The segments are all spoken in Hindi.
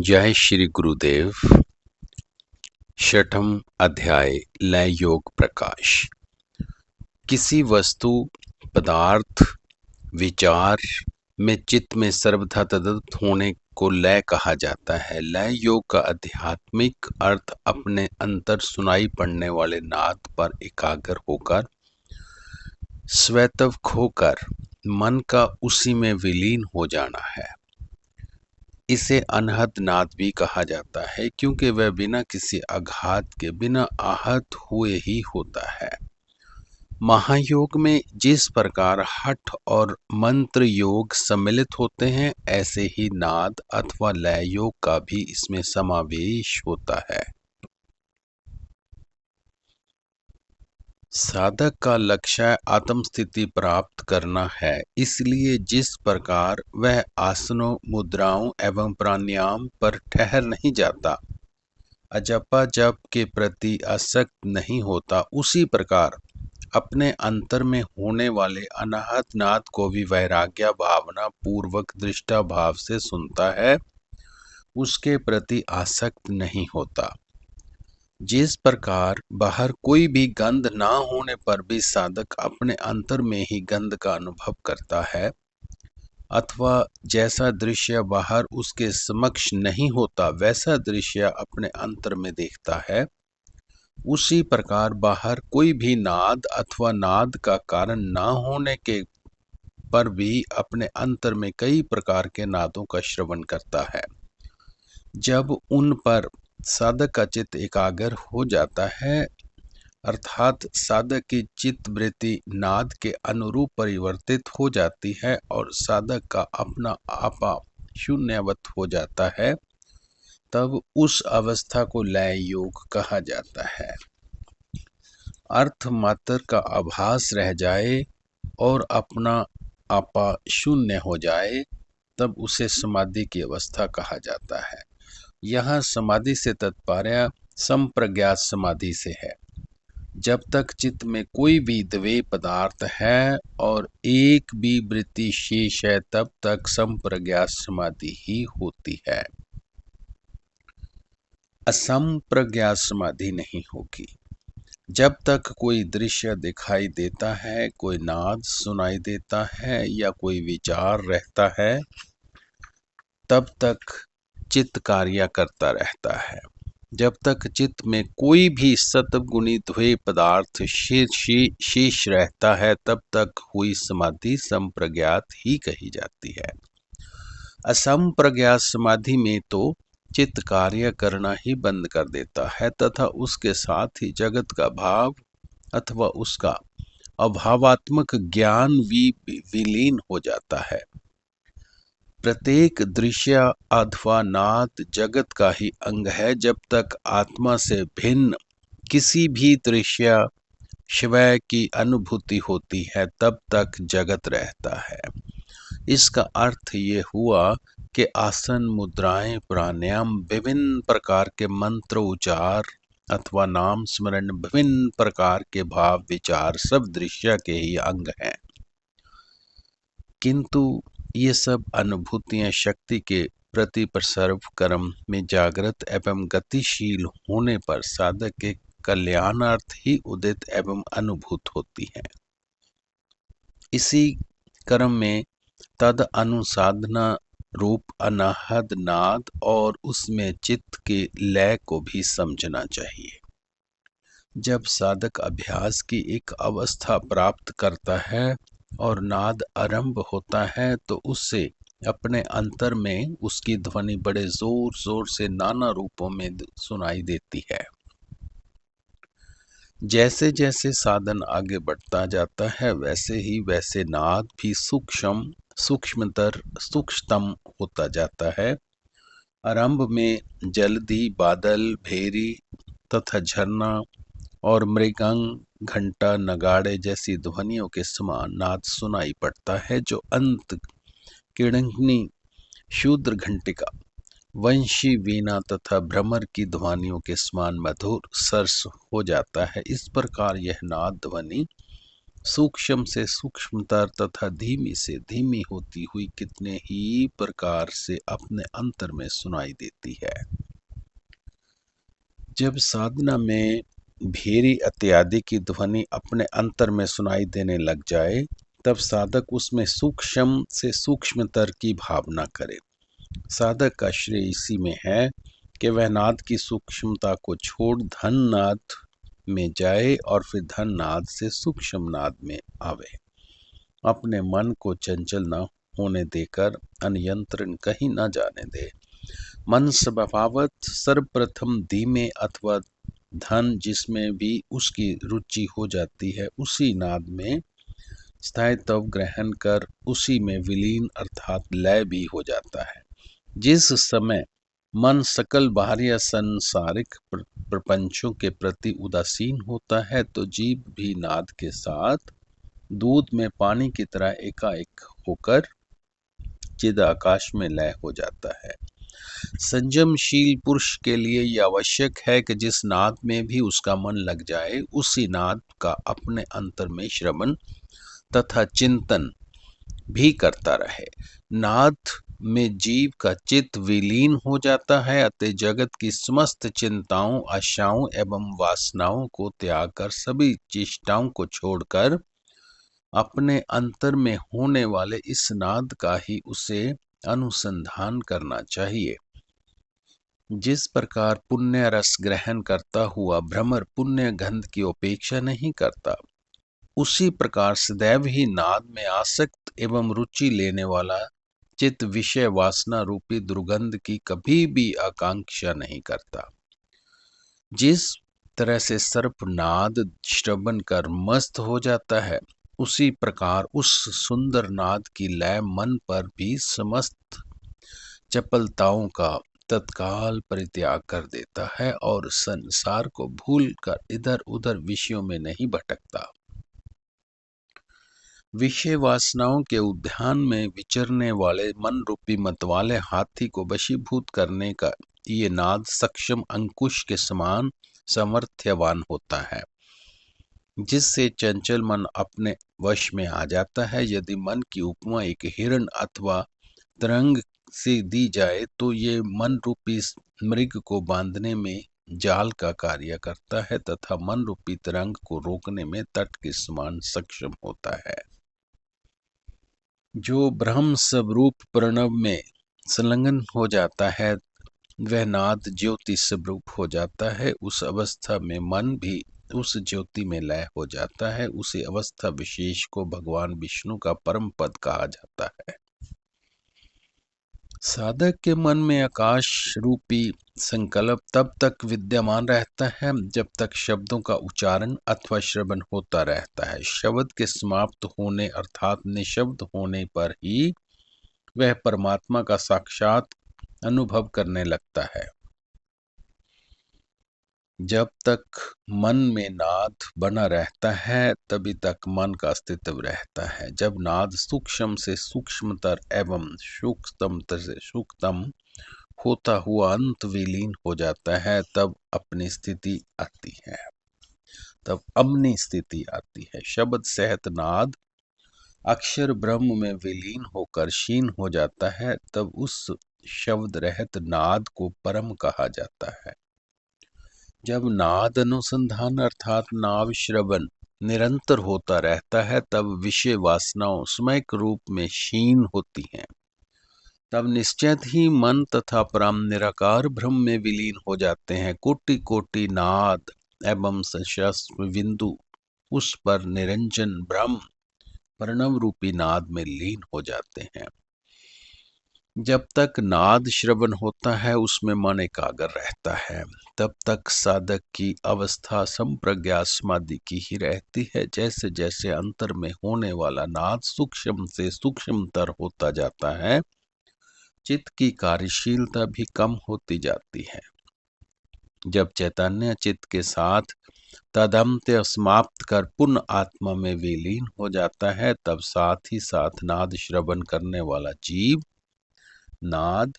जय श्री गुरुदेव। छठम अध्याय लय योग प्रकाश। किसी वस्तु, पदार्थ, विचार में चित्त में सर्वथा तद्गत होने को लय कहा जाता है। लय योग का आध्यात्मिक अर्थ अपने अंतर सुनाई पड़ने वाले नाद पर एकाग्र होकर, स्वतः खोकर मन का उसी में विलीन हो जाना है। इसे अनहद नाद भी कहा जाता है, क्योंकि वह बिना किसी आघात के, बिना आहत हुए ही होता है। महायोग में जिस प्रकार हठ और मंत्र योग सम्मिलित होते हैं, ऐसे ही नाद अथवा लय योग का भी इसमें समावेश होता है। साधक का लक्ष्य आत्म स्थिति प्राप्त करना है, इसलिए जिस प्रकार वह आसनों, मुद्राओं एवं प्राणायाम पर ठहर नहीं जाता, अजपा जप के प्रति आसक्त नहीं होता, उसी प्रकार अपने अंतर में होने वाले अनाहत नाद को भी वैराग्य भावना पूर्वक दृष्टा भाव से सुनता है, उसके प्रति आसक्त नहीं होता। जिस प्रकार बाहर कोई भी गंध ना होने पर भी साधक अपने अंतर में ही गंध का अनुभव करता है, अथवा जैसा दृश्य बाहर उसके समक्ष नहीं होता वैसा दृश्य अपने अंतर में देखता है, उसी प्रकार बाहर कोई भी नाद अथवा नाद का कारण ना होने के पर भी अपने अंतर में कई प्रकार के नादों का श्रवण करता है। जब उन पर साधक का चित्त एकाग्र हो जाता है, अर्थात साधक की चित्त वृत्ति नाद के अनुरूप परिवर्तित हो जाती है और साधक का अपना आपा शून्यवत हो जाता है, तब उस अवस्था को लय योग कहा जाता है। अर्थ मात्र का आभास रह जाए और अपना आपा शून्य हो जाए, तब उसे समाधि की अवस्था कहा जाता है। यह समाधि से तात्पर्य संप्रज्ञात समाधि से है। जब तक चित्त में कोई भी द्वय पदार्थ है और एक भी वृत्ति शेष है, तब तक संप्रज्ञात समाधि ही होती है। असंप्रज्ञात समाधि नहीं होगी। जब तक कोई दृश्य दिखाई देता है, कोई नाद सुनाई देता है या कोई विचार रहता है, तब तक चित्त कार्य करता रहता है। जब तक चित्त में कोई भी सत्वगुणी द्वय पदार्थ शेष रहता है, तब तक हुई समाधि संप्रज्ञात ही कही जाती है। असंप्रज्ञात समाधि में तो चित्त कार्य करना ही बंद कर देता है तथा उसके साथ ही जगत का भाव अथवा उसका अभावात्मक ज्ञान भी विलीन हो जाता है। प्रत्येक दृश्य अथवा नाद जगत का ही अंग है। जब तक आत्मा से भिन्न किसी भी दृश्य शिवय की अनुभूति होती है, तब तक जगत रहता है। इसका अर्थ ये हुआ कि आसन, मुद्राएं, प्राणायाम, विभिन्न प्रकार के मंत्र उच्चार अथवा नाम स्मरण, विभिन्न प्रकार के भाव विचार सब दृश्य के ही अंग हैं, किंतु ये सब अनुभूतियां शक्ति के प्रति प्रसर्व कर्म में जागृत एवं गतिशील होने पर साधक के कल्याणार्थ ही उदित एवं अनुभूत होती हैं। इसी कर्म में तद अनुसाधना रूप अनाहद नाद और उसमें चित्त के लय को भी समझना चाहिए। जब साधक अभ्यास की एक अवस्था प्राप्त करता है और नाद आरंभ होता है, तो उससे अपने अंतर में उसकी ध्वनि बड़े जोर जोर से नाना रूपों में सुनाई देती है। जैसे जैसे साधन आगे बढ़ता जाता है, वैसे नाद भी सूक्ष्मतर सूक्ष्मतम होता जाता है। आरंभ में जल्दी, बादल, भेरी तथा झरना और मृगंग, घंटा, नगाड़े जैसी ध्वनियों के समान नाद सुनाई पड़ता है, जो अंत किड़ंगनी, शूद्र घंटिका, वंशी वीणा तथा भ्रमर की ध्वनियों के समान मधुर सरस हो जाता है। इस प्रकार यह नाद ध्वनि सूक्ष्म से सूक्ष्मतर तथा धीमी से धीमी होती हुई कितने ही प्रकार से अपने अंतर में सुनाई देती है। जब साधना में भेरी इत्यादि की ध्वनि अपने अंतर में सुनाई देने लग जाए, तब साधक उसमें सूक्ष्म से सूक्ष्मतर की भावना करे। साधक का श्रेय इसी में है कि वह नाद की सूक्ष्मता को छोड़ धन नाद में जाए और फिर धन नाद से सूक्ष्म नाद में आवे। अपने मन को चंचल न होने देकर अनियंत्रण कहीं न जाने दे। मन स्वभावत सर्वप्रथम धीमे अथवा धन जिसमें भी उसकी रुचि हो जाती है उसी नाद में स्थायित्व ग्रहण कर उसी में विलीन अर्थात लय भी हो जाता है। जिस समय मन सकल बाह्य सांसारिक प्रपंचों के प्रति उदासीन होता है तो जीव भी नाद के साथ दूध में पानी की तरह एकाएक होकर चिद आकाश में लय हो जाता है। संयमशील पुरुष के लिए यह आवश्यक है कि जिस नाद में भी उसका मन लग जाए उसी नाद का अपने अंतर में श्रवण तथा चिंतन भी करता रहे। नाद में जीव का चित्त विलीन हो जाता है, अतः जगत की समस्त चिंताओं, आशाओं एवं वासनाओं को त्याग कर सभी चेष्टाओं को छोड़कर अपने अंतर में होने वाले इस नाद का ही उसे अनुसंधान करना चाहिए। जिस प्रकार पुण्य रस ग्रहण करता हुआ भ्रमर पुण्य गंध की उपेक्षा नहीं करता, उसी प्रकार सदैव ही नाद में आसक्त एवं रुचि लेने वाला चित्त विषय वासना रूपी दुर्गंध की कभी भी आकांक्षा नहीं करता। जिस तरह से सर्प नाद श्रवण कर मस्त हो जाता है, उसी प्रकार उस सुंदर नाद की लय मन पर भी समस्त चपलताओं का तत्काल परित्याग कर देता है और संसार को भूल कर इधर उधर विषयों में नहीं भटकता। विषय वासनाओं के उद्यान में विचरने वाले मन रूपी मतवाले हाथी को वशीभूत करने का ये नाद सक्षम अंकुश के समान सामर्थ्यवान होता है, जिससे चंचल मन अपने वश में आ जाता है। यदि मन की उपमा एक हिरण अथवा तरंग से दी जाए तो ये मन रूपी मृग को बांधने में जाल का कार्य करता है तथा मन रूपी तरंग को रोकने में तट के समान सक्षम होता है। जो ब्रह्म स्वरूप प्रणव में संलग्न हो जाता है वह नाद ज्योति स्वरूप हो जाता है। उस अवस्था में मन भी उस ज्योति में लय हो जाता है। उसी अवस्था विशेष को भगवान विष्णु का परम पद कहा जाता है। साधक के मन में आकाश रूपी संकल्प तब तक विद्यमान रहता है जब तक शब्दों का उच्चारण अथवा श्रवण होता रहता है। शब्द के समाप्त होने अर्थात निशब्द होने पर ही वह परमात्मा का साक्षात अनुभव करने लगता है। जब तक मन में नाद बना रहता है तभी तक मन का अस्तित्व रहता है। जब नाद सूक्ष्म से सूक्ष्मतर एवं सूक्ष्मतर से सूक्ष्मतम होता हुआ अंत विलीन हो जाता है तब अपनी स्थिति आती है, तब अपनी स्थिति आती है। शब्द सहित नाद अक्षर ब्रह्म में विलीन होकर क्षीण हो जाता है, तब उस शब्द रहित नाद को परम कहा जाता है। जब नाद अनुसंधान अर्थात नाव श्रवण निरंतर होता रहता है तब विषय वासनाओं समयक रूप में क्षीण होती हैं। तब निश्चित ही मन तथा परम निराकार ब्रह्म में विलीन हो जाते हैं। कोटि कोटि नाद एवं सशस्त्र बिंदु उस पर निरंजन ब्रह्म प्रणव रूपी नाद में लीन हो जाते हैं। जब तक नाद श्रवण होता है उसमें मन एकाग्र रहता है, तब तक साधक की अवस्था संप्रज्ञा समाधि की ही रहती है। जैसे जैसे अंतर में होने वाला नाद सूक्ष्म से सूक्ष्मतर होता जाता है, चित्त की कार्यशीलता भी कम होती जाती है। जब चैतन्य चित्त के साथ तदंत्य समाप्त कर पुनः आत्मा में विलीन हो जाता है, तब साथ ही साथ नाद श्रवण करने वाला जीव नाद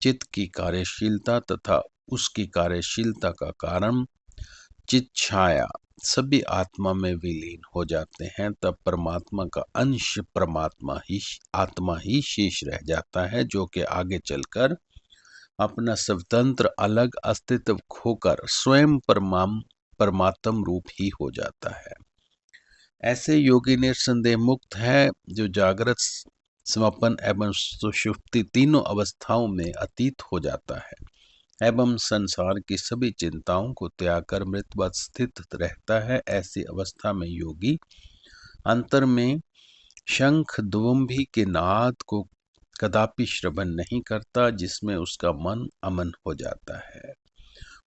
चित्त की कार्यशीलता तथा उसकी कार्यशीलता का कारण चित्त छाया सभी आत्मा में विलीन हो जाते हैं, तब परमात्मा का अंश आत्मा ही शेष रह जाता है, जो कि आगे चलकर अपना स्वतंत्र अलग अस्तित्व खोकर स्वयं परमात्म रूप ही हो जाता है। ऐसे योगी निस्संदेह मुक्त है, जो जागृत, स्वप्न एवं सुषुप्ति तीनों अवस्थाओं में अतीत हो जाता है एवं संसार की सभी चिंताओं को त्याग कर मृतवत स्थित रहता है। ऐसी अवस्था में योगी अंतर में शंख दुवंभी के नाद को कदापि श्रवण नहीं करता, जिसमें उसका मन अमन हो जाता है।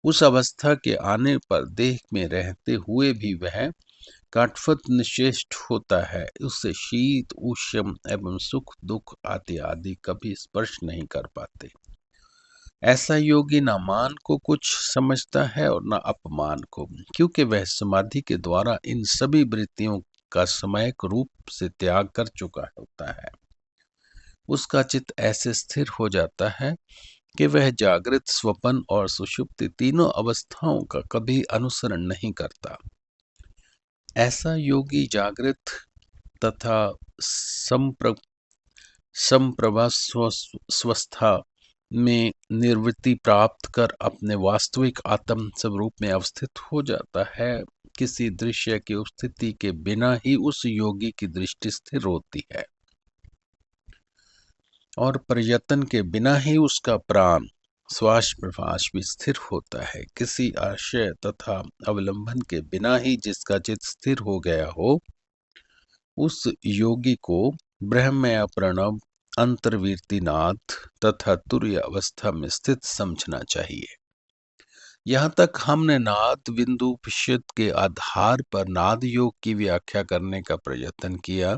उस अवस्था के आने पर देह में रहते हुए भी वह काठफत निश्चेष्ट होता है, उससे शीत उष्ण एवं सुख दुख आदि आदि कभी स्पर्श नहीं कर पाते। ऐसा योगी न मान को कुछ समझता है और न अपमान को, क्योंकि वह समाधि के द्वारा इन सभी वृत्तियों का समयक रूप से त्याग कर चुका होता है। उसका चित्त ऐसे स्थिर हो जाता है कि वह जागृत, स्वप्न और सुषुप्ति तीनों अवस्थाओं का कभी अनुसरण नहीं करता। ऐसा योगी जागृत तथा संप्रभा स्वस्था में निर्वृत्ति प्राप्त कर अपने वास्तविक आत्म स्वरूप में अवस्थित हो जाता है। किसी दृश्य की उपस्थिति के बिना ही उस योगी की दृष्टि स्थिर होती है और प्रयत्न के बिना ही उसका प्राण श्वास प्रश्वास भी स्थिर होता है। किसी आशय तथा अवलंबन के बिना ही जिसका चित्त स्थिर हो गया हो, उस योगी को ब्रह्ममय प्रणव, अंतर्वीर्तिनाथ तथा तुर्य अवस्था में स्थित समझना चाहिए। यहाँ तक हमने नाद बिंदु उपनिषद के आधार पर नाद योग की व्याख्या करने का प्रयत्न किया।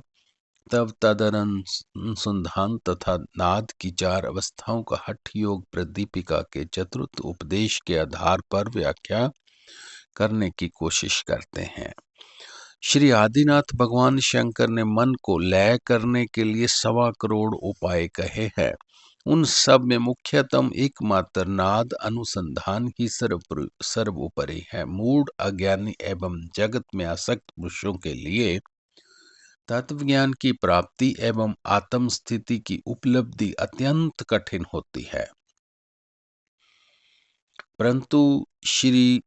तब तदनुसंधान तथा नाद की 4 अवस्थाओं का हठ योग प्रदीपिका के चतुर्थ उपदेश के आधार पर व्याख्या करने की कोशिश करते हैं। श्री आदिनाथ भगवान शंकर ने मन को लय करने के लिए 1.25 करोड़ उपाय कहे हैं। उन सब में मुख्यतम एकमात्र नाद अनुसंधान ही सर्वोपरि है। मूढ़, अज्ञानी एवं जगत में आसक्त पुरुषों के लिए तत्वज्ञान की प्राप्ति एवं आत्म स्थिति की उपलब्धि अत्यंत कठिन होती है, परंतु श्री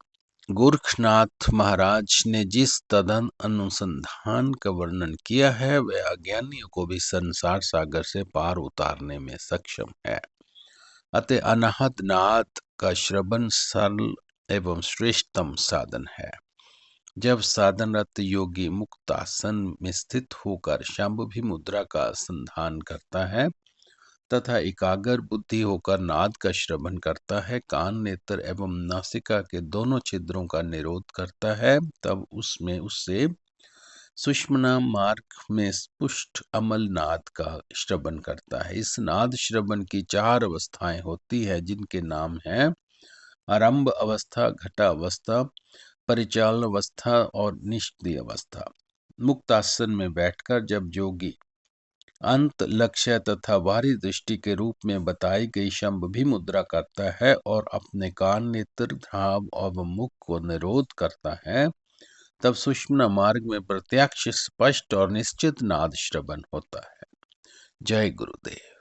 गोरखनाथ महाराज ने जिस तदन अनुसंधान का वर्णन किया है, वह अज्ञानियों को भी संसार सागर से पार उतारने में सक्षम है। अतः अनाहत नाद का श्रवण सरल एवं श्रेष्ठतम साधन है। जब साधनरत योगी मुक्त आसन में स्थित होकर शांभवी मुद्रा का संधान करता है तथा एकाग्र बुद्धि होकर नाद का श्रवण करता है, कान, नेत्र एवं नासिका के दोनों छिद्रों का निरोध करता है, तब उससे सुषुम्ना मार्ग में स्पुष्ट अमल नाद का श्रवण करता है। इस नाद श्रवण की 4 अवस्थाएं होती है, जिनके नाम हैं आरंभ अवस्था, घटावस्था, परिचालन अवस्था और निष्क्रिय अवस्था। मुक्त आसन में बैठकर जब योगी अंत, लक्ष्य तथा बाहरी दृष्टि के रूप में बताई गई शांभवी मुद्रा करता है और अपने कान, नेत्र, नाभ और मुख को निरोध करता है, तब सुषुम्ना मार्ग में प्रत्यक्ष, स्पष्ट और निश्चित नाद श्रवण होता है। जय गुरुदेव।